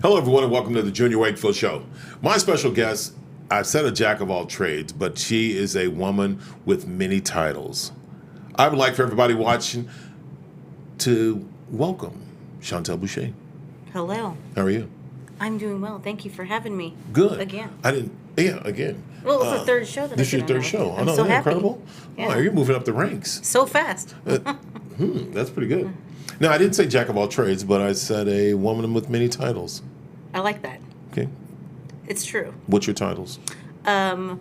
Hello, everyone, and welcome to the Junior Wakefield Show. My special guest, I've said a jack of all trades, but she is a woman with many titles. I would like for everybody watching to welcome Chauntel Busche. Hello. How are you? I'm doing well. Thank you for having me. Good. Again. Again. Well, it's the third show that This is your I've been third show. I'm I know, so isn't that happy. incredible? Yeah. Oh, you're moving up the ranks. So fast. That's pretty good. Now, I didn't say jack of all trades, but I said a woman with many titles. I like that. Okay. It's true. What's your titles? I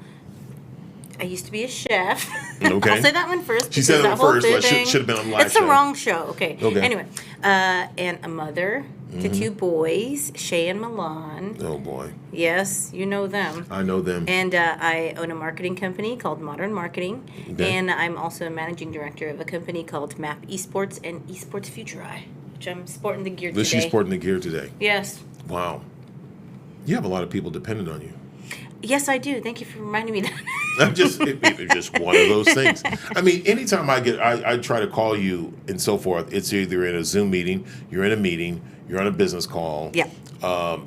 used to be a chef. Okay. I'll say that one first. She said that whole one first. Like, thing- should have been on the last It's the show. wrong show. Okay. Okay. Anyway, and a mother to two boys, Shay and Milan. Oh, boy. Yes, you know them. I know them. And I own a marketing company called Modern Marketing. Okay. And I'm also a managing director of a company called Map Esports and Esports Future Eye, which I'm sporting the gear today. She's sporting the gear today. Yes. Wow. You have a lot of people dependent on you. Yes, I do. Thank you for reminding me that. It's just one of those things. I mean, anytime I try to call you and so forth, it's either in a Zoom meeting, you're in a meeting, you're on a business call. Yeah.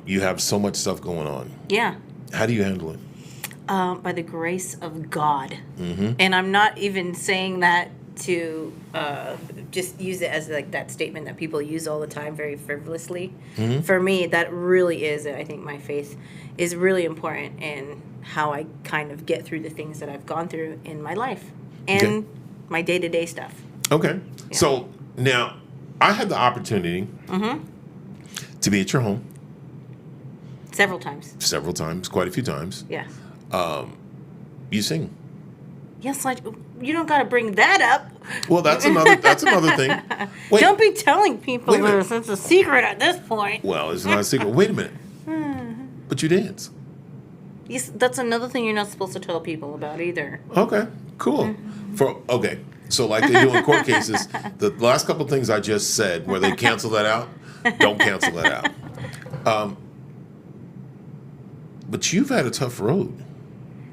You have so much stuff going on. Yeah. How do you handle it? By the grace of God. Mm-hmm. And I'm not even saying that to just use it as like that statement that people use all the time very frivolously. Mm-hmm. For me, that really is, I think my faith is really important in how I kind of get through the things that I've gone through in my life and my day-to-day stuff. Okay. Yeah. So now I had the opportunity to be at your home. Several times. Quite a few times. Yeah. You sing. Yes, you don't got to bring that up. Well, that's another thing. Wait. Don't be telling people this. It's a secret at this point. Well, it's not a secret. Wait a minute. But you dance. Yes, that's another thing you're not supposed to tell people about either. Okay, cool. So like they do in court cases, the last couple of things I just said, where they cancel that out, don't cancel that out. But you've had a tough road.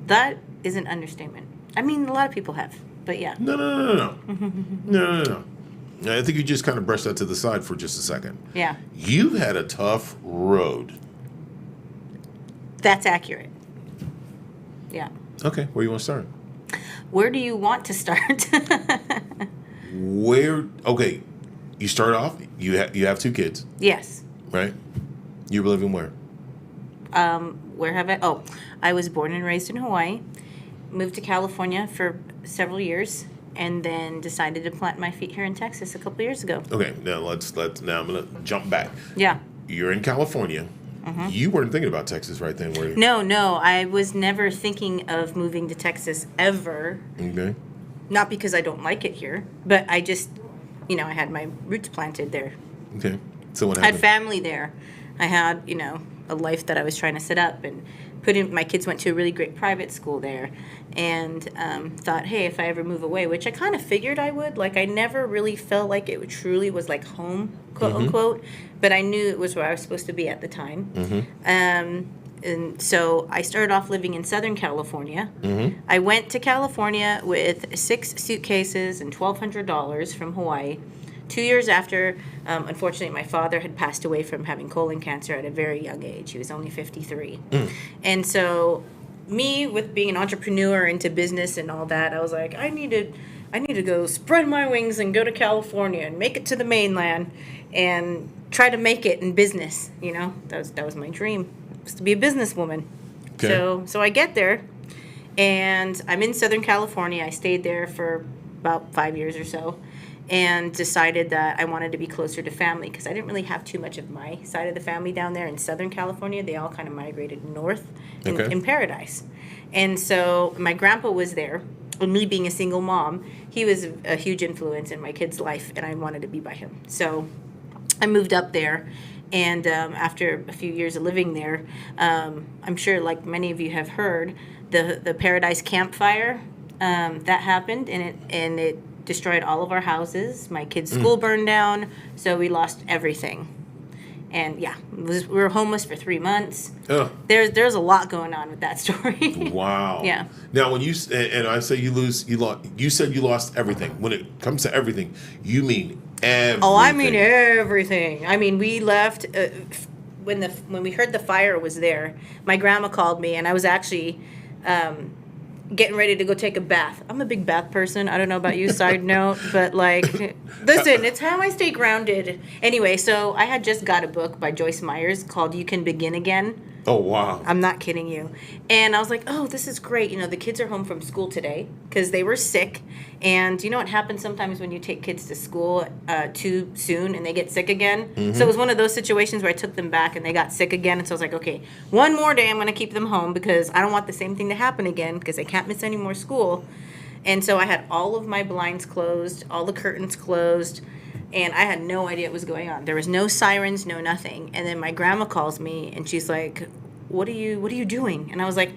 That is an understatement. I mean, a lot of people have, but yeah. No. I think you just kind of brushed that to the side for just a second. Yeah. You've had a tough road. That's accurate. Yeah. Okay, where do you want to start? Where do you want to start? Okay, you start off, you have two kids. Yes. Right? You were living where? Where have I? Oh, I was born and raised in Hawaii. Moved to California for several years, and then decided to plant my feet here in Texas a couple years ago. Okay, now now I'm gonna jump back. Yeah. You're in California. Mm-hmm. You weren't thinking about Texas right then, were you? No, I was never thinking of moving to Texas ever. Okay. Not because I don't like it here, but I just, I had my roots planted there. Okay. So what happened? I had family there. I had, a life that I was trying to set up and put in. My kids went to a really great private school there, and thought, hey, if I ever move away, which I kind of figured I would. Like, I never really felt like it truly was like home, quote unquote, but I knew it was where I was supposed to be at the time. Mm-hmm. And so I started off living in Southern California. Mm-hmm. I went to California with 6 suitcases and $1,200 from Hawaii. 2 years after, unfortunately, my father had passed away from having colon cancer at a very young age. He was only 53. And so me, with being an entrepreneur into business and all that, I was like, I need to go spread my wings and go to California and make it to the mainland and try to make it in business. That was my dream, was to be a businesswoman. Okay. So I get there, and I'm in Southern California. I stayed there for about 5 years or so, and decided that I wanted to be closer to family because I didn't really have too much of my side of the family down there in Southern California. They all kind of migrated north in Paradise. And so my grandpa was there, and me being a single mom, he was a huge influence in my kid's life, and I wanted to be by him. So I moved up there, and after a few years of living there, I'm sure like many of you have heard, the Paradise campfire that happened, and it destroyed all of our houses. My kids' school burned down, so we lost everything. And yeah, we were homeless for 3 months. Oh. There's a lot going on with that story. Wow. Yeah. Now, when you and I say you said you lost everything. When it comes to everything, you mean everything. Oh, I mean everything. I mean, we left when we heard the fire was there, my grandma called me, and I was actually getting ready to go take a bath. I'm a big bath person. I don't know about you, side note, but like, listen, it's how I stay grounded. Anyway, so I had just got a book by Joyce Myers called You Can Begin Again. Oh, wow. I'm not kidding you. And I was like, oh, this is great. You know, the kids are home from school today because they were sick. And you know what happens sometimes when you take kids to school too soon and they get sick again? So it was one of those situations where I took them back and they got sick again. And so I was like, okay, one more day I'm going to keep them home because I don't want the same thing to happen again because I can't miss any more school. And so I had all of my blinds closed, all the curtains closed. And I had no idea what was going on. There was no sirens, no nothing. And then my grandma calls me, and she's like, "What are you doing?" And I was like,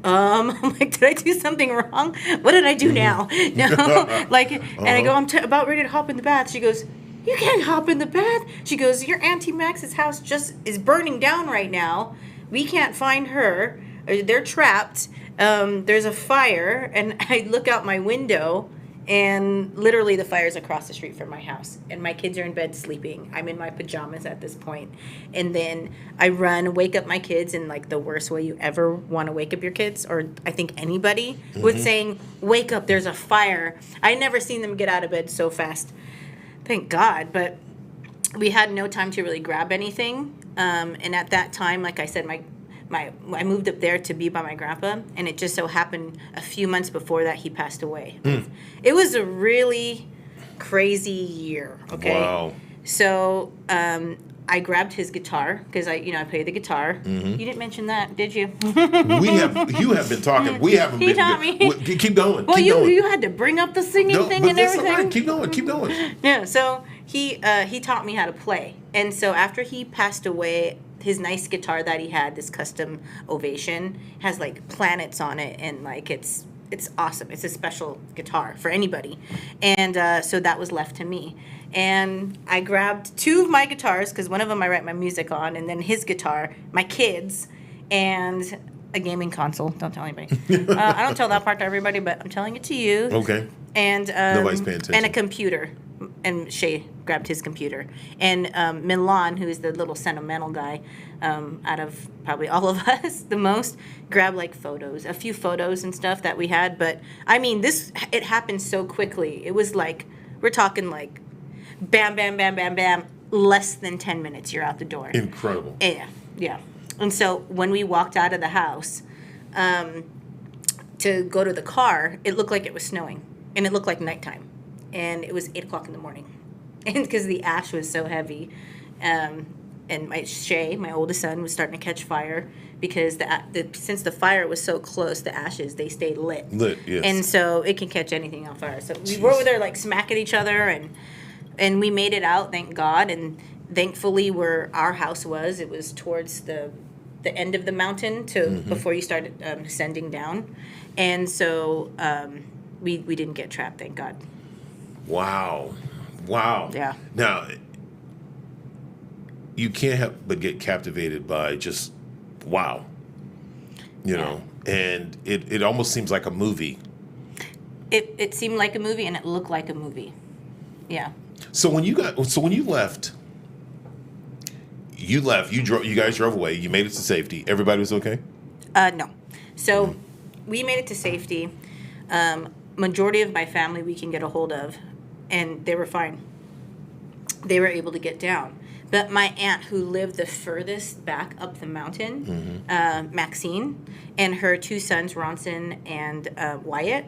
I'm like, did I do something wrong? What did I do now? No, like, and I go, I'm about ready to hop in the bath. She goes, you can't hop in the bath. She goes, your Auntie Max's house just is burning down right now. We can't find her. They're trapped. There's a fire, and I look out my window. And literally the fire's across the street from my house. And my kids are in bed sleeping. I'm in my pajamas at this point. And then I run, wake up my kids in like the worst way you ever want to wake up your kids. Or I think anybody with saying, wake up, there's a fire. I never seen them get out of bed so fast. Thank God. But we had no time to really grab anything. And at that time, like I said, I moved up there to be by my grandpa, and it just so happened a few months before that he passed away. It was a really crazy year. Okay. Wow. So I grabbed his guitar because I play the guitar. You didn't mention that, did you? You have been talking. We haven't He been. taught me. Keep going. Well, keep going. you had to bring up the singing thing but and that's everything. all right. Keep going. Keep going. Yeah. So he taught me how to play, and so after he passed away, his nice guitar that he had, this custom Ovation, has like planets on it, and like it's awesome. It's a special guitar for anybody, and so that was left to me. And I grabbed two of my guitars because one of them I write my music on, and then his guitar, my kids, and a gaming console. Don't tell anybody. I don't tell that part to everybody, but I'm telling it to you. Okay. And Nobody's paying attention. And a computer. And Shay grabbed his computer. And Milan, who is the little sentimental guy out of probably all of us the most, grabbed like photos, a few photos and stuff that we had. But I mean, it happened so quickly. It was like, we're talking like bam, bam, bam, bam, bam, less than 10 minutes, you're out the door. Incredible. Yeah. And so when we walked out of the house to go to the car, it looked like it was snowing. And it looked like nighttime. And it was 8 o'clock in the morning. And because the ash was so heavy. And my oldest son, was starting to catch fire because since the fire was so close, the ashes, they stayed lit. Yes. And so it can catch anything on fire. So we were over there like smacking each other, and we made it out, thank God. And thankfully where our house was, it was towards the end of the mountain before you started ascending down. And so we didn't get trapped, thank God. Wow. Yeah. Now, you can't help but get captivated by just wow. You know, and it almost seems like a movie. It seemed like a movie, and it looked like a movie. Yeah. So when you left, you guys drove away, you made it to safety. Everybody was okay? No. So we made it to safety. Majority of my family we can get a hold of, and they were fine. They were able to get down. But my aunt, who lived the furthest back up the mountain, Maxine, and her two sons, Ronson and Wyatt,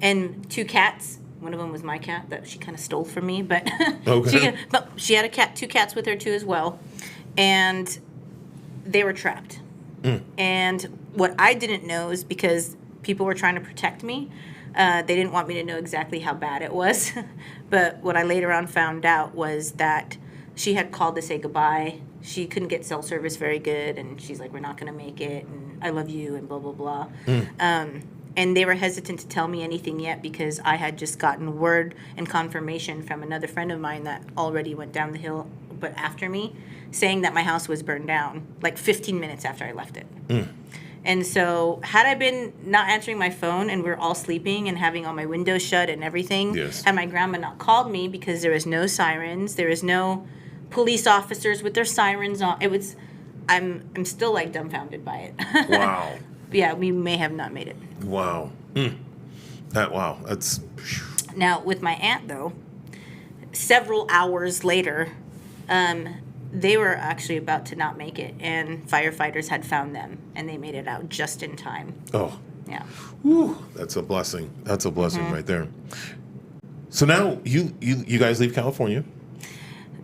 and two cats. One of them was my cat that she kind of stole from me, but she had two cats with her too as well, and they were trapped. And what I didn't know is because people were trying to protect me. They didn't want me to know exactly how bad it was. But what I later on found out was that she had called to say goodbye. She couldn't get cell service very good, and she's like, we're not going to make it, and I love you, and blah, blah, blah. And they were hesitant to tell me anything yet because I had just gotten word and confirmation from another friend of mine that already went down the hill, but after me, saying that my house was burned down, like 15 minutes after I left it. And so had I been not answering my phone and we're all sleeping and having all my windows shut and everything, had my grandma not called me because there was no sirens, there was no police officers with their sirens on. It was, I'm still like dumbfounded by it. Wow. Yeah, we may have not made it. Wow. Wow. That's. Now, with my aunt, though, several hours later, they were actually about to not make it, and firefighters had found them, and they made it out just in time. Oh. Yeah. Whew, that's a blessing. That's a blessing right there. So now you guys leave California.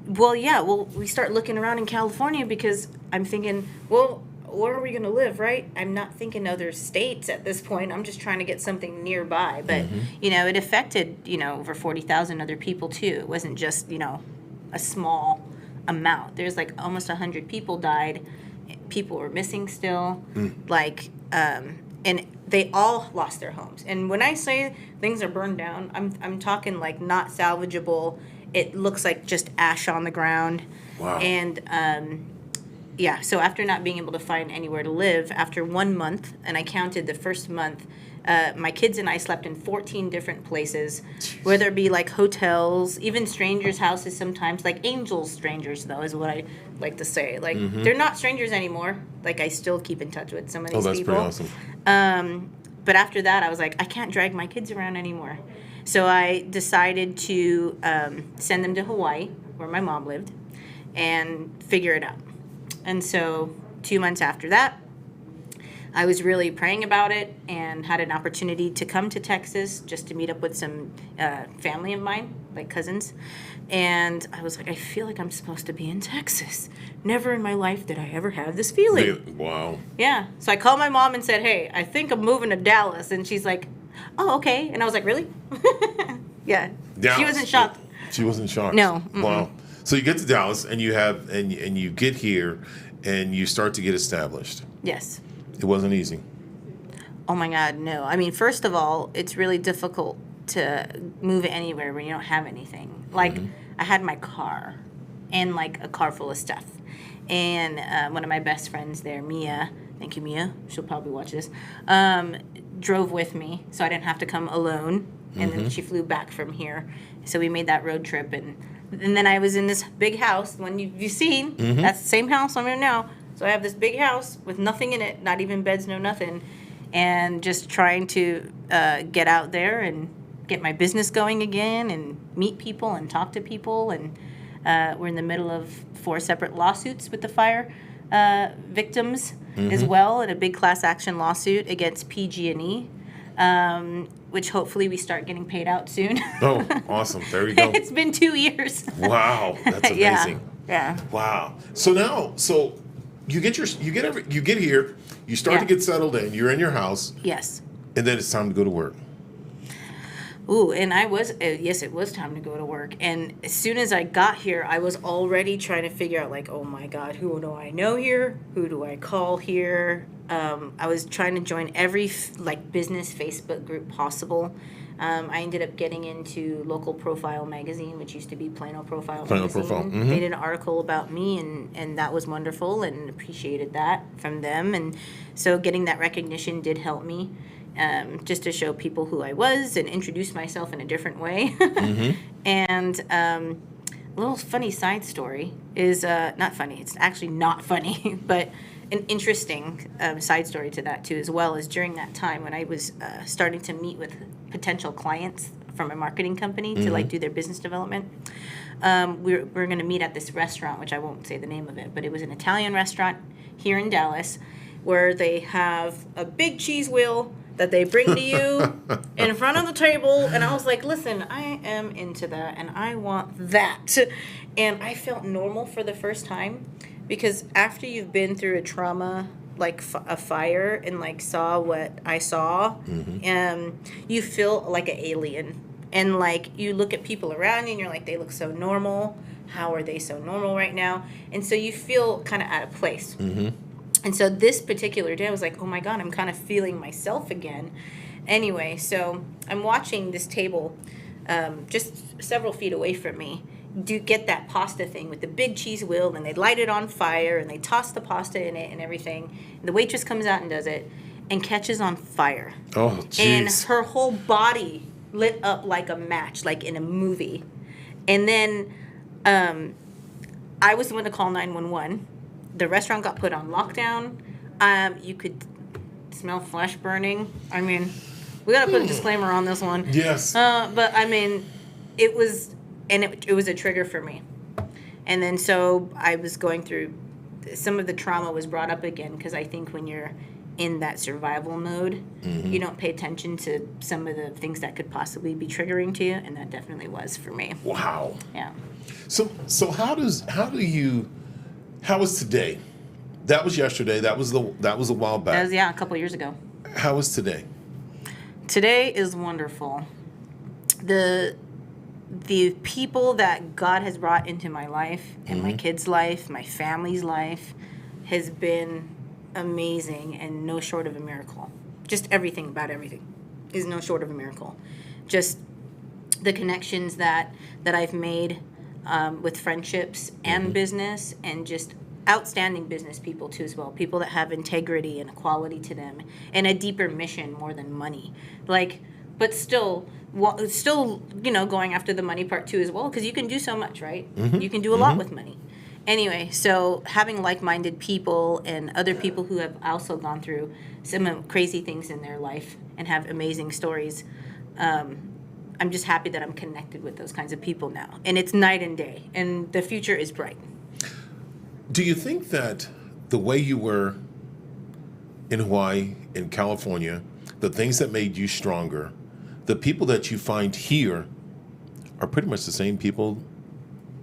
Well, yeah. Well, we start looking around in California because I'm thinking, well, where are we going to live, right? I'm not thinking other states at this point. I'm just trying to get something nearby. But, it affected, over 40,000 other people, too. It wasn't just, a small amount. There's like almost 100 people died. People were missing still. And they all lost their homes. And when I say things are burned down, I'm talking like not salvageable. It looks like just ash on the ground. Wow. And so after not being able to find anywhere to live, after 1 month, and I counted the first month, my kids and I slept in 14 different places, whether it be like hotels, even strangers' houses sometimes, like angels strangers, though, is what I like to say. Like, they're not strangers anymore. Like, I still keep in touch with some of these people. Oh, that's pretty awesome. But after that, I was like, I can't drag my kids around anymore. So I decided to send them to Hawaii, where my mom lived, and figure it out. And so 2 months after that, I was really praying about it and had an opportunity to come to Texas just to meet up with some family of mine, like cousins. And I was like, I feel like I'm supposed to be in Texas. Never in my life did I ever have this feeling. Wow. Yeah. So I called my mom and said, hey, I think I'm moving to Dallas. And she's like, oh, okay. And I was like, really? Yeah. Dallas. She wasn't shocked. She wasn't shocked. No. Wow. So you get to Dallas and you get here and you start to get established. Yes. It wasn't easy. Oh my God, no. I mean, first of all, it's really difficult to move anywhere when you don't have anything. Like, I had my car and like a car full of stuff. And one of my best friends there, Mia, thank you, Mia, she'll probably watch this, drove with me so I didn't have to come alone. And then she flew back from here. So we made that road trip. And then I was in this big house, the one you've seen. That's the same house I'm in now. So I have this big house with nothing in it, not even beds, no nothing, and just trying to get out there and get my business going again and meet people and talk to people. And we're in the middle of 4 separate lawsuits with the fire victims as well, and a big class action lawsuit against PG&E, which hopefully we start getting paid out soon. Oh, awesome. There you go. It's been 2 years. Wow. That's amazing. Yeah. Wow. So you get here, you start to get settled in, you're in your house. Yes. And then it's time to go to work. Ooh, and I was, yes, it was time to go to work. And as soon as I got here, I was already trying to figure out, like, oh my God, who do I know here? Who do I call here? I was trying to join every, business Facebook group possible. I ended up getting into Local Profile magazine, which used to be Plano Profile magazine. They did an article about me, and that was wonderful, and appreciated that from them. And so getting that recognition did help me, just to show people who I was and introduce myself in a different way. And a little funny side story is, not funny, it's actually not funny, but an interesting side story to that too, as well, as during that time when I was starting to meet with potential clients from a marketing company to do their business development. We're going to meet at this restaurant, which I won't say the name of it, but it was an Italian restaurant here in Dallas, where they have a big cheese wheel that they bring to you in front of the table. And I was like, listen, I am into that and I want that. And I felt normal for the first time, because after you've been through a trauma, like a fire, and saw what I saw, you feel like an alien. And you look at people around you and you're like, they look so normal. How are they so normal right now? And so you feel kind of out of place. And so this particular day, I was like, oh my God, I'm kind of feeling myself again. Anyway, so I'm watching this table just several feet away from me do get that pasta thing with the big cheese wheel, and they light it on fire, and they toss the pasta in it and everything. And the waitress comes out and does it and catches on fire. Oh, jeez. And her whole body lit up like a match, like in a movie. And then I was the one to call 911. The restaurant got put on lockdown. You could smell flesh burning. I mean, we got to put a disclaimer on this one. Yes. But I mean, it was a trigger for me. And then so I was going through, some of the trauma was brought up again, because I think when you're in that survival mode, you don't pay attention to some of the things that could possibly be triggering to you, and that definitely was for me. Wow. Yeah. So how was today? That was yesterday. That was a while back. That was, a couple of years ago. How was today? Today is wonderful. The people that God has brought into my life, and my kids' life, my family's life, has been amazing and no short of a miracle. Just everything about everything is no short of a miracle. Just the connections that I've made with friendships and business, and just outstanding business people too as well. People that have integrity and a quality to them, and a deeper mission more than money. But still, going after the money part too as well, because you can do so much, right? You can do a lot with money. Anyway, so having like-minded people and other people who have also gone through some crazy things in their life and have amazing stories, I'm just happy that I'm connected with those kinds of people now. And it's night and day, and the future is bright. Do you think that the way you were in Hawaii, in California, the things that made you stronger, the people that you find here are pretty much the same people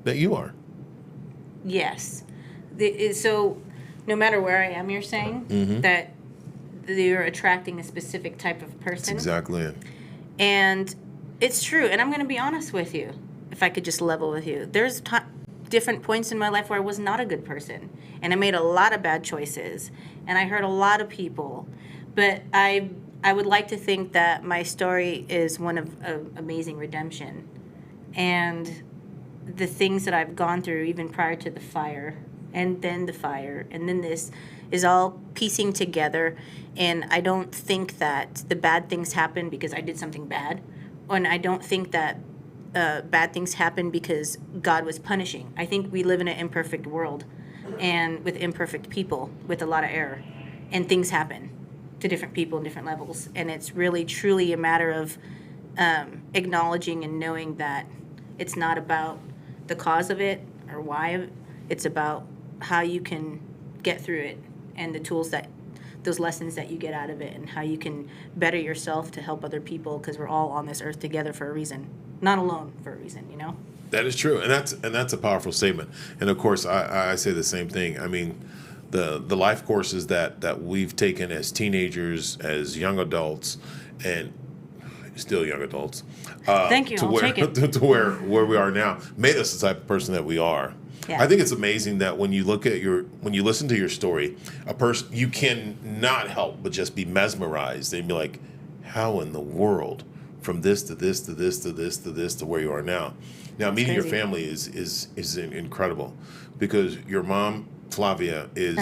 that you are? Yes. So no matter where I am, you're saying that you're attracting a specific type of person. That's exactly it. And it's true. And I'm going to be honest with you, if I could just level with you. There's different points in my life where I was not a good person. And I made a lot of bad choices. And I hurt a lot of people. But I would like to think that my story is one of amazing redemption. And the things that I've gone through, even prior to the fire, and then the fire, and then this, is all piecing together. And I don't think that the bad things happen because I did something bad. And I don't think that bad things happen because God was punishing. I think we live in an imperfect world, and with imperfect people, with a lot of error. And things happen to different people in different levels. And it's really, truly a matter of acknowledging and knowing that it's not about the cause of it or why. It's about how you can get through it, and the tools those lessons that you get out of it, and how you can better yourself to help other people, because we're all on this earth together for a reason, not alone for a reason, That is true, and that's a powerful statement. And of course, I say the same thing. I mean, the life courses that we've taken as teenagers, as young adults, and still young adults. Thank you. I'll take it. To where we are now, made us the type of person that we are. Yeah. I think it's amazing that when you listen to your story, a person, you can not help but just be mesmerized and be like, how in the world, from this to this to this to this to this to where you are now. Now, meeting your family is incredible, because your mom, Flavia, is.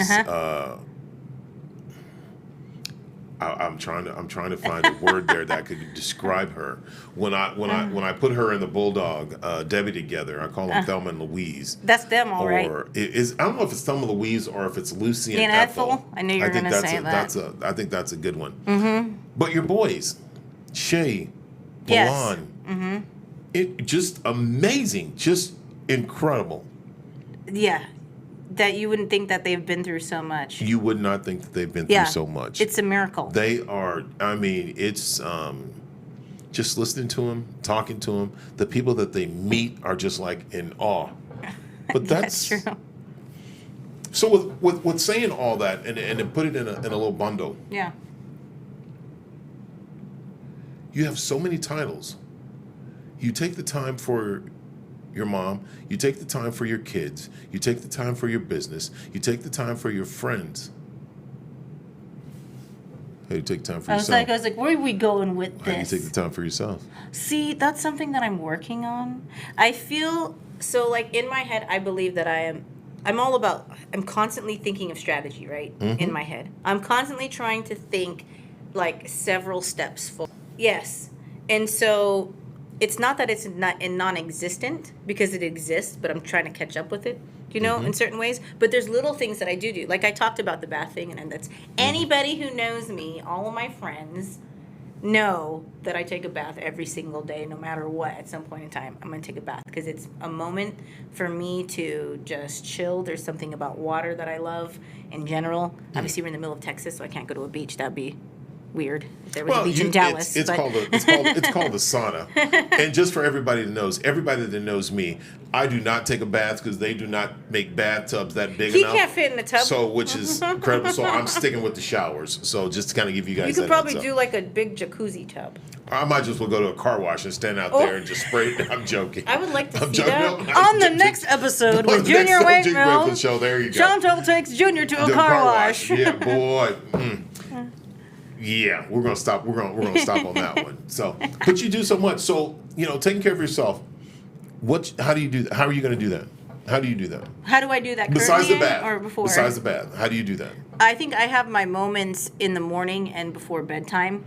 I'm trying to find a word there that could describe her. When I put her and the bulldog Debbie together, I call them Thelma and Louise. That's them, all right. Or I don't know if it's Thelma and Louise or if it's Lucy and Ethel. I knew you were going to say that. I think that's a good one. But your boys, Shay, Milan, it just amazing, just incredible. Yeah. That you wouldn't think that they've been through so much. You would not think that they've been through so much. It's a miracle. They are, I mean, it's just listening to them, talking to them. The people that they meet are just like in awe. But that's true. So with saying all that and then put it in a little bundle. Yeah. You have so many titles. You take the time for your mom, you take the time for your kids, you take the time for your business, you take the time for your friends. How do you take time for yourself? I was like, where are we going with this? How do you take the time for yourself? See, that's something that I'm working on. I feel, so like in my head, I believe that I'm constantly thinking of strategy, right? In my head. I'm constantly trying to think like several steps forward. Yes. And so it's not that it's not non-existent, because it exists, but I'm trying to catch up with it, in certain ways. But there's little things that I do. Like I talked about the bath thing, and that's anybody who knows me, all of my friends know that I take a bath every single day, no matter what. At some point in time, I'm going to take a bath because it's a moment for me to just chill. There's something about water that I love in general. Obviously, we're in the middle of Texas, so I can't go to a beach. That'd be weird if there was a beach in Dallas. It's called the sauna. And just for everybody that knows me, I do not take a bath because they do not make bathtubs that big enough. He can't fit in the tub. So, which is incredible. So I'm sticking with the showers. So just to kind of give you guys. You could probably do like a big jacuzzi tub. I might just well go to a car wash and stand out there and just spray it. I'm joking. I would like to see joking. that. No, on the next episode with Junior Wakefield Show. There you go. Chauntel takes Junior to a car wash. Yeah, boy. Yeah, we're gonna stop. We're gonna stop on that one. So, but you do so much. So, taking care of yourself. How do you do that? How are you gonna do that? How do you do that? How do I do that? Besides the currently bath. or before? Besides the bath, how do you do that? I think I have my moments in the morning and before bedtime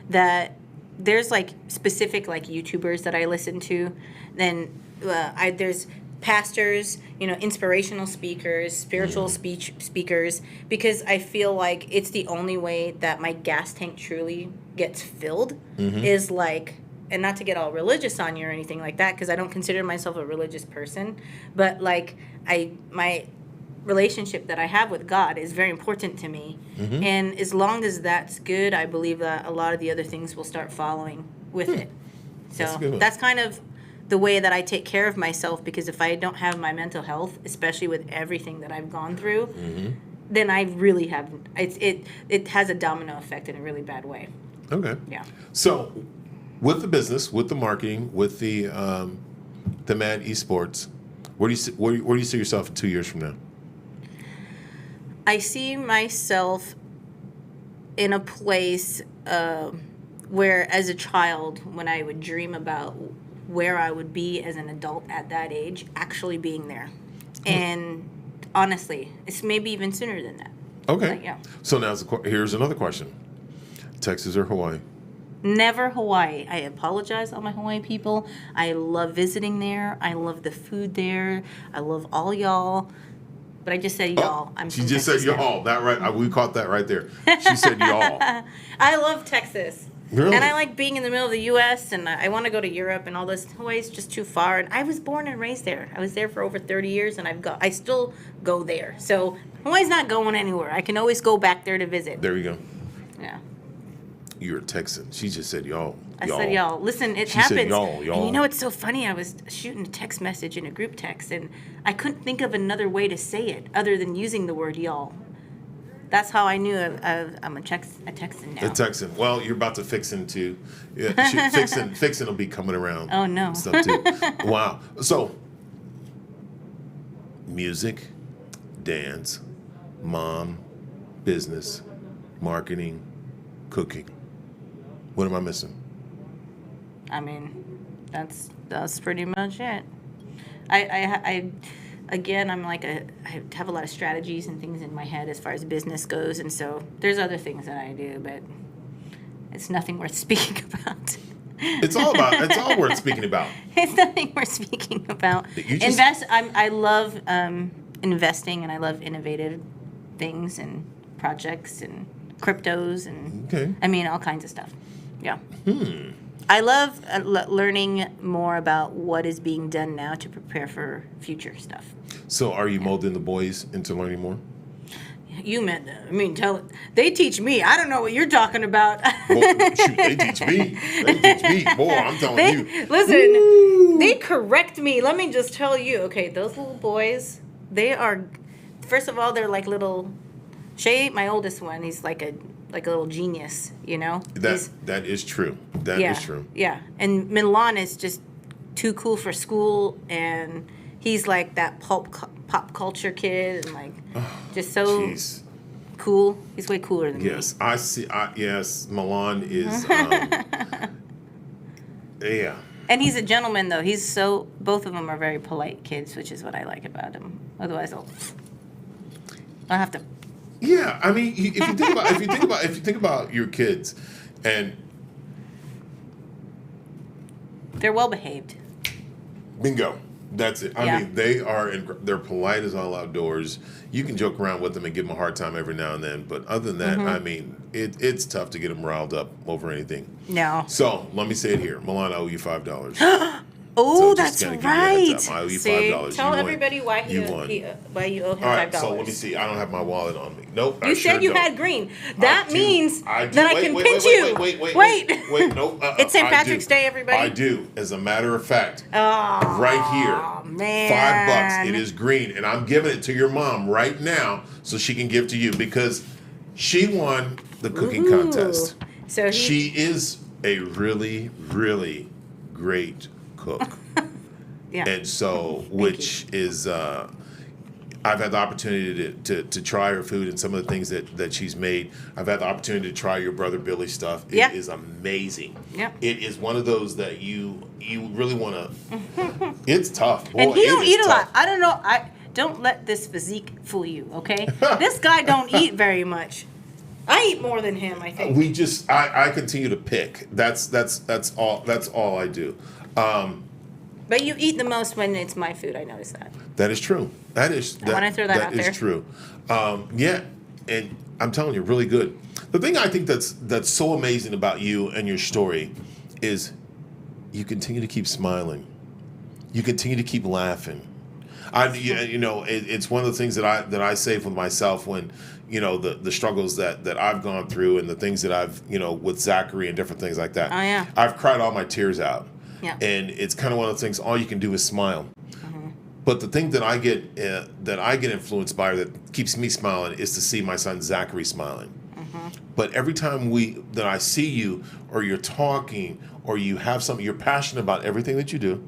that there's like specific like YouTubers that I listen to. Then there's pastors, inspirational speakers, spiritual speakers, because I feel like it's the only way that my gas tank truly gets filled is like, and not to get all religious on you or anything like that, because I don't consider myself a religious person, but like my relationship that I have with God is very important to me. And as long as that's good, I believe that a lot of the other things will start following with it. So that's kind of the way that I take care of myself, because if I don't have my mental health, especially with everything that I've gone through, then I really have, it has a domino effect in a really bad way. Okay. Yeah. So with the business, with the marketing, with the Mad Esports, where do you see yourself in 2 years from now? I see myself in a place where, as a child, when I would dream about where I would be as an adult at that age, actually being there. And honestly, it's maybe even sooner than that. Okay. But, yeah. So now here's another question. Texas or Hawaii? Never Hawaii. I apologize, all my Hawaii people. I love visiting there. I love the food there. I love all y'all. But I just said y'all. She just said y'all. That right? We caught that right there. She said y'all. I love Texas. Really? And I like being in the middle of the U.S., and I want to go to Europe and all this. Hawaii's just too far. And I was born and raised there. I was there for over 30 years, and I still go there. So Hawaii's not going anywhere. I can always go back there to visit. There you go. Yeah. You're a Texan. She just said y'all. I said y'all. Listen, it she happens. Said y'all. And it's so funny. I was shooting a text message in a group text, and I couldn't think of another way to say it other than using the word y'all. That's how I knew I'm a Texan now. A Texan. Well, you're about to fix him too. Yeah, fixing will be coming around. Oh no. And stuff too. Wow. So, music, dance, mom, business, marketing, cooking. What am I missing? I mean, that's pretty much it. I again, I'm like I have a lot of strategies and things in my head as far as business goes, and so there's other things that I do, but it's nothing worth speaking about. It's all worth speaking about. It's nothing worth speaking about. I love investing, and I love innovative things and projects and cryptos and I mean all kinds of stuff. Yeah. I love learning more about what is being done now to prepare for future stuff. So are you molding the boys into learning more? You meant that. I mean, they teach me. I don't know what you're talking about. Well, shoot, they teach me. Boy, I'm telling you. Listen, Woo! They correct me. Let me just tell you. Okay, those little boys, they are, first of all, they're like little, Shay, my oldest one, he's like a little genius, That is true. That is true. Yeah. And Milan is just too cool for school, and he's like that pop culture kid, and just so cool. He's way cooler than me. Yes, I see. Yes, Milan is. Yeah. And he's a gentleman, though. Both of them are very polite kids, which is what I like about him. Otherwise, I'll have to. Yeah, I mean, if you think about your kids, and They're well behaved. Bingo. That's it. I Yeah. mean, they're polite as all outdoors. You can joke around with them and give them a hard time every now and then, but other than that, I mean, it's tough to get them riled up over anything. No. So let me say it here, Milan, I owe you $5. Oh, So just that's gotta give you a heads right. up. I owe you See, $5. tell You won. everybody why You won. why you owe him All right, $5. so let me see. I don't have my wallet on me. Nope. You I said sure you don't. had green. That do. means I do. that I Wait, can wait, pinch wait, you. Wait. No. It's St. I Patrick's do. Day, everybody. I do. As a matter of fact, Oh, right here, man. $5. It is green, and I'm giving it to your mom right now so she can give to you because she won the cooking contest. So She is a really, really great cook. yeah. And so, which is, I've had the opportunity to try her food and some of the things that she's made. I've had the opportunity to try your brother Billy's stuff. It is amazing. Yeah. It is one of those that you really want to. It's tough. Boy, And he don't eat a lot. tough. I don't know. Don't let this physique fool you, okay? This guy don't eat very much. I eat more than him, I think. I continue to pick. That's all I do. But you eat the most when it's my food. I noticed that. That is true. I wanna throw that out there. That is true. Yeah, and I'm telling you, really good. The thing I think that's so amazing about you and your story is you continue to keep smiling. You continue to keep laughing. It's one of the things that I say for myself when, the struggles that I've gone through and the things that I've, with Zachary and different things like that. Oh, yeah. I've cried all my tears out. Yeah. And it's kind of one of the things, all you can do is smile. But the thing that I get influenced by, that keeps me smiling, is to see my son Zachary smiling. But every time that I see you, or you're talking, or you have something, you're passionate about everything that you do.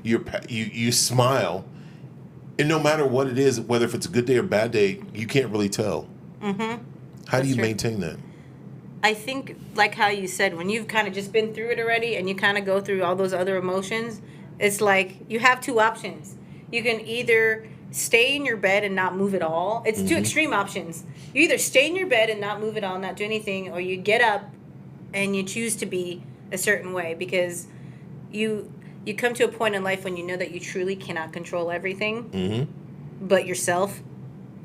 You smile, and no matter what it is, whether if it's a good day or bad day, you can't really tell. How do you maintain that? I think, like how you said, when you've kind of just been through it already and you kind of go through all those other emotions, it's like you have two options. You can either stay in your bed and not move at all. It's two extreme options. You either stay in your bed and not move at all, not do anything, or you get up and you choose to be a certain way, because you come to a point in life when you know that you truly cannot control everything but yourself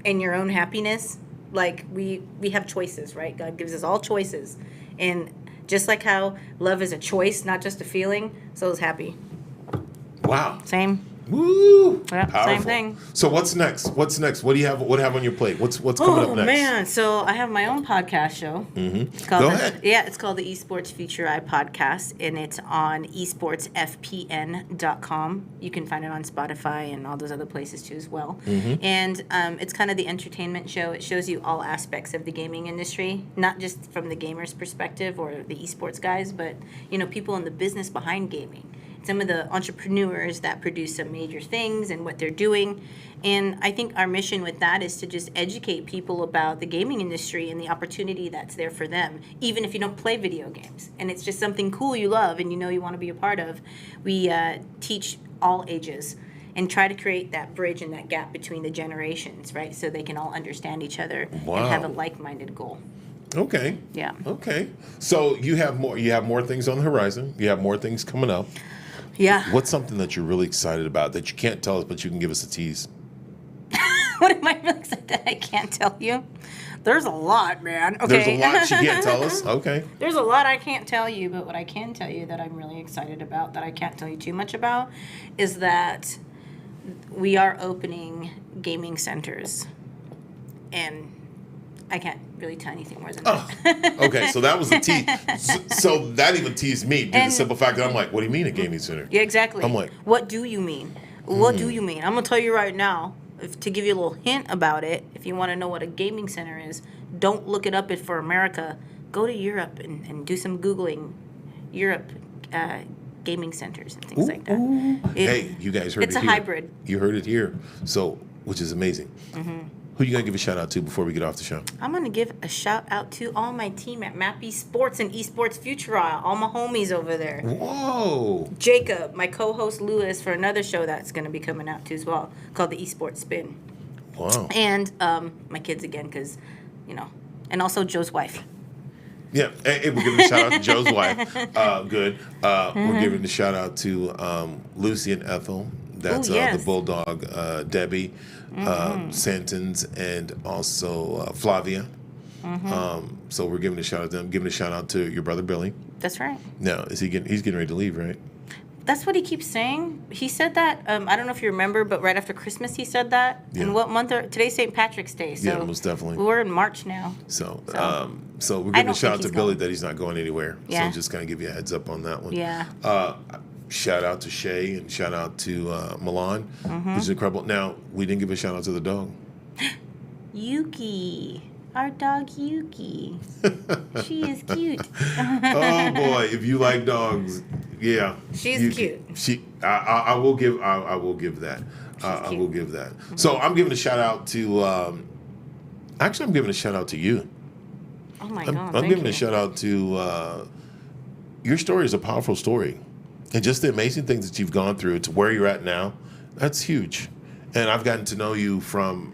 and your own happiness. Like, we have choices, right? God gives us all choices. And just like how love is a choice, not just a feeling, so is happy. Wow. Same. Woo! Yeah, Powerful. same thing. So what's next? What do you have on your plate? What's coming up next? Oh, man. So I have my own podcast show. Go ahead. Yeah, it's called the Esports Future Eye Podcast, and it's on esportsfpn.com. You can find it on Spotify and all those other places too as well. And it's kind of the entertainment show. It shows you all aspects of the gaming industry, not just from the gamer's perspective or the esports guys, but people in the business behind gaming. Some of the entrepreneurs that produce some major things and what they're doing. And I think our mission with that is to just educate people about the gaming industry and the opportunity that's there for them, even if you don't play video games. And it's just something cool you love and you want to be a part of. We teach all ages and try to create that bridge and that gap between the generations, right? So they can all understand each other and have a like-minded goal. Okay. Yeah. Okay. So you have more things on the horizon. You have more things coming up. Yeah. What's something that you're really excited about that you can't tell us, but you can give us a tease? What am I really excited that I can't tell you? There's a lot, man. Okay. There's a lot she can't tell us? Okay. There's a lot I can't tell you, but what I can tell you that I'm really excited about, that I can't tell you too much about, is that we are opening gaming centers. And I can't really tell anything more than that. Okay, so that was a tease. So that even teased me due to the simple fact that I'm like, what do you mean a gaming center? Yeah, exactly. I'm like, what do you mean? What do you mean? I'm going to tell you right now, to give you a little hint about it, if you want to know what a gaming center is, don't look it up for America. Go to Europe and do some Googling. Europe gaming centers and things like that. Hey, you guys heard it here. It's a hybrid. You heard it here. So, which is amazing. Who you going to give a shout out to before we get off the show? I'm going to give a shout out to all my team at Mappy Sports and Esports Future, all my homies over there. Whoa. Jacob, my co-host Lewis, for another show that's going to be coming out too as well, called the Esports Spin. Wow. And my kids again, because, and also Joe's wife. Yeah, and we're giving a shout out to Joe's wife. Good. We're giving a shout out to Lucy and Ethel. That's the bulldog, Debbie, Santons, and also Flavia. So we're giving a shout out to them. Giving a shout out to your brother Billy. That's right. Now, he's getting ready to leave, right? That's what he keeps saying. He said that. I don't know if you remember, but right after Christmas he said that. Yeah. And what month? Today's St. Patrick's Day. So yeah, most definitely. We're in March now. So we're giving a shout out to Billy that he's not going anywhere. Yeah. So just kind of give you a heads up on that one. Yeah. Shout out to Shay and shout out to Milan, which is incredible. Now, we didn't give a shout out to the dog. Yuki. Our dog Yuki. She is cute. Oh boy, if you like dogs, yeah. She's cute. I will give that. I will give that. So I'm giving a shout out to actually I'm giving a shout out to you. Oh my God. I'm giving a shout out to your story is a powerful story. And just the amazing things that you've gone through to where you're at now, that's huge. And I've gotten to know you from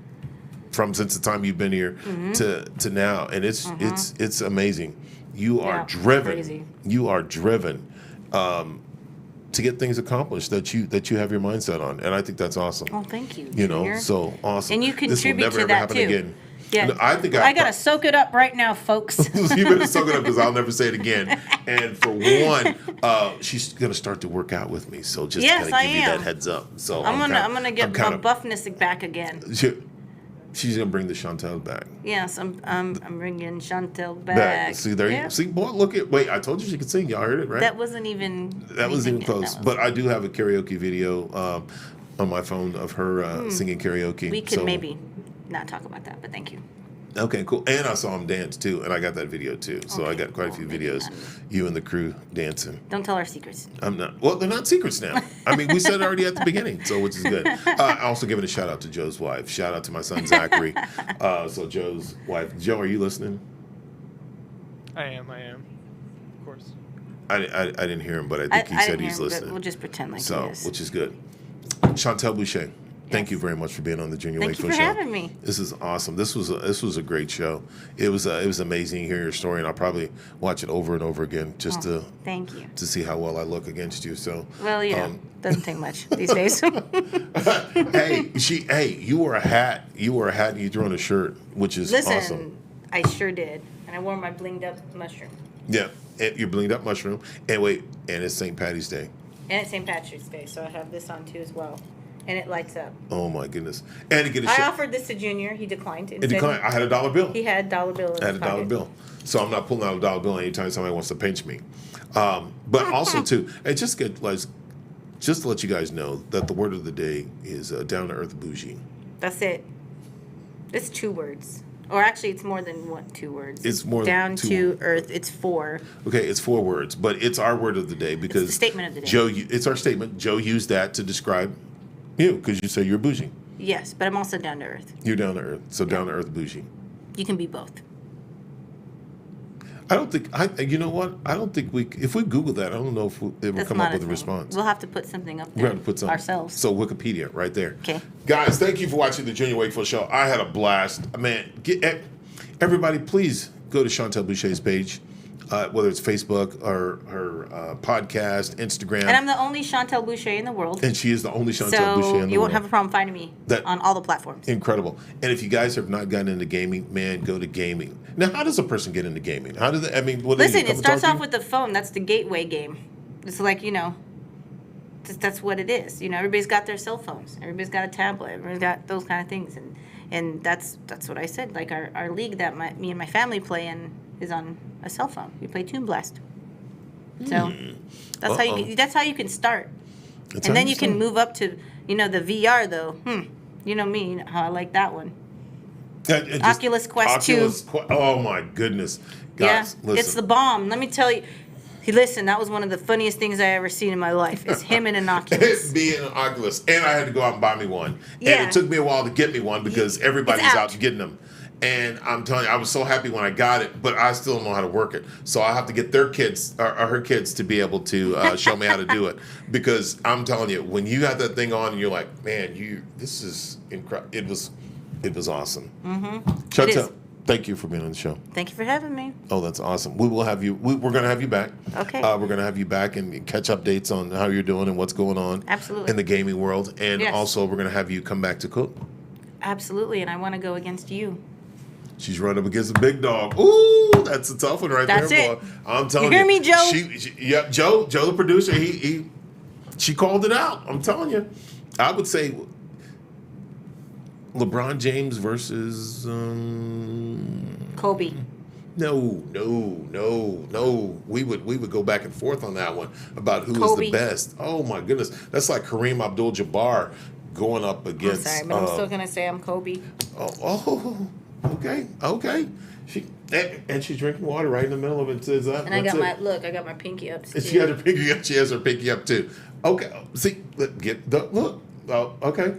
since the time you've been here to now, and it's amazing. You are driven. Crazy. You are driven to get things accomplished that you have your mindset on, and I think that's awesome. Oh, thank you. You know, Junior. so awesome. And you contribute this will never, to ever that happen too. Again. Yeah. I think I gotta soak it up right now, folks. You better soak it up because I'll never say it again. And for one, she's gonna start to work out with me, so just Yes, kind I of give you am. that heads up. So I'm gonna get my buffness back again. She's gonna bring the Chauntel back. Yes, I'm bringing Chauntel back. See there, you see, boy, look at. Wait, I told you she could sing. Y'all heard it, right? That wasn't even. That wasn't even close. But I do have a karaoke video on my phone of her singing karaoke. We could maybe not talk about that, but thank you. Okay, cool. And I saw him dance too, and I got that video too. So I got quite a few videos, you and the crew dancing. Don't tell our secrets. I'm not. Well, they're not secrets now. I mean, we said it already at the beginning, so which is good. Also giving a shout out to Joe's wife. Shout out to my son Zachary. So Joe's wife. Joe, are you listening? I am. Of course. I didn't hear him, but I think he said he's listening. We'll just pretend like he is. Which is good. Chauntel Busche. Thank you very much for being on the Junior Wakefield Show. Thank you for having me. This is awesome. This was a great show. It was amazing to hear your story, and I'll probably watch it over and over again just thank you to see how well I look against you. So doesn't take much these days. Hey, you wore a hat. You wore a hat, and you threw on a shirt, which is awesome. I sure did, and I wore my blinged up mushroom. Yeah, and your blinged up mushroom, and it's St. Patty's Day. And it's St. Patrick's Day, so I have this on too as well. And it lights up. Oh my goodness! And to get I offered this to Junior. He declined. It declined. I had a dollar bill. He had a dollar bill. I had a dollar bill. So I'm not pulling out a dollar bill anytime somebody wants to pinch me. But also too, and just to let you guys know that the word of the day is down to earth bougie. That's it. It's 2 words. Or actually, it's more than 2 words. It's more down than to earth. It's 4. Okay, it's 4 words, but it's our word of the day because it's the statement of the day. Joe, it's our statement. Joe used that to describe you because you say you're bougie. Yes, but I'm also down to earth. You're down to earth, so down to earth bougie. You can be both. I don't think you know what? I don't think if we Google that, I don't know if it will come up with a response. We'll have to put something up there. We're going to put something ourselves. So Wikipedia right there. Okay. Guys, thank you for watching the Junior Wakefield Show. I had a blast. Man, everybody, please go to Chauntel Busche's page, whether it's Facebook or her podcast, Instagram. And I'm the only Chauntel Busche in the world. And she is the only Chauntel Busche in the world. So you won't have a problem finding me on all the platforms. Incredible. And if you guys have not gotten into gaming, man, go to gaming. Now, how does a person get into gaming? How do they, I mean, listen, it starts off with the phone. That's the gateway game. It's like, that's what it is. Everybody's got their cell phones. Everybody's got a tablet. Everybody's got those kind of things. And that's what I said. Like our league that me and my family play in is on a cell phone. We play Toon Blast. So that's how you can start. And then you can move up to the VR though. You know me, how I like that one. Oculus Quest 2. Oh my goodness. Guys, listen. It's the bomb. Let me tell you. Listen, that was one of the funniest things I ever seen in my life. Is him in an Oculus. Being an Oculus. And I had to go out and buy me one. Yeah. And it took me a while to get me one because everybody's out getting them. And I'm telling you, I was so happy when I got it, but I still don't know how to work it. So I have to get their kids, or her kids, to be able to show me how to do it. Because I'm telling you, when you got that thing on, and you're like, man, this is incredible. It was awesome. Mm-hmm. Chauntel, Thank you for being on the show. Thank you for having me. Oh, that's awesome. We will have you. We're going to have you back. Okay. We're going to have you back and catch updates on how you're doing and what's going on. Absolutely. In the gaming world. And Yes. also, we're going to have you come back to cook. Absolutely, and I want to go against you. She's running up against a big dog. Ooh, that's a tough one right That's there, it. boy. I'm telling You you. hear me, Joe? Yeah, Joe, the producer, she called it out. I'm telling you. I would say LeBron James versus Kobe. No. We would go back and forth on that one about who is Kobe. the best. Oh my goodness, that's like Kareem Abdul-Jabbar going up I'm against. sorry, but I'm still gonna say I'm Kobe. Okay. And she's drinking water right in the middle of it. Says, And I got my pinky up. and she has her pinky up. She has her pinky up too. Okay, see, look. Oh, okay.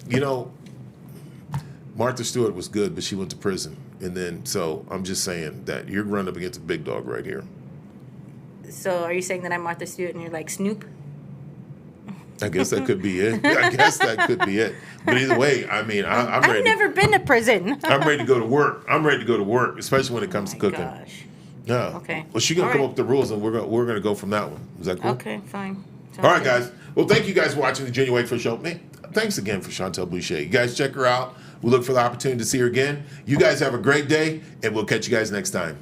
You know, Martha Stewart was good, but she went to prison, and then so I'm just saying that you're running up against a big dog right here. So are you saying that I'm Martha Stewart and you're like Snoop? I guess that could be it. But either way, I mean, I'm ready. I've never been to prison. I'm ready to go to work. Especially when it comes to cooking. Gosh. Yeah. Okay. Well, she's gonna All come right. up with the rules, and we're gonna go from that one. Is that cool? Okay, fine. All right, guys. Well, thank you guys for watching the Junior Wakefield Show. Man, thanks again for Chauntel Busche. You guys check her out. We look for the opportunity to see her again. You guys have a great day, and we'll catch you guys next time.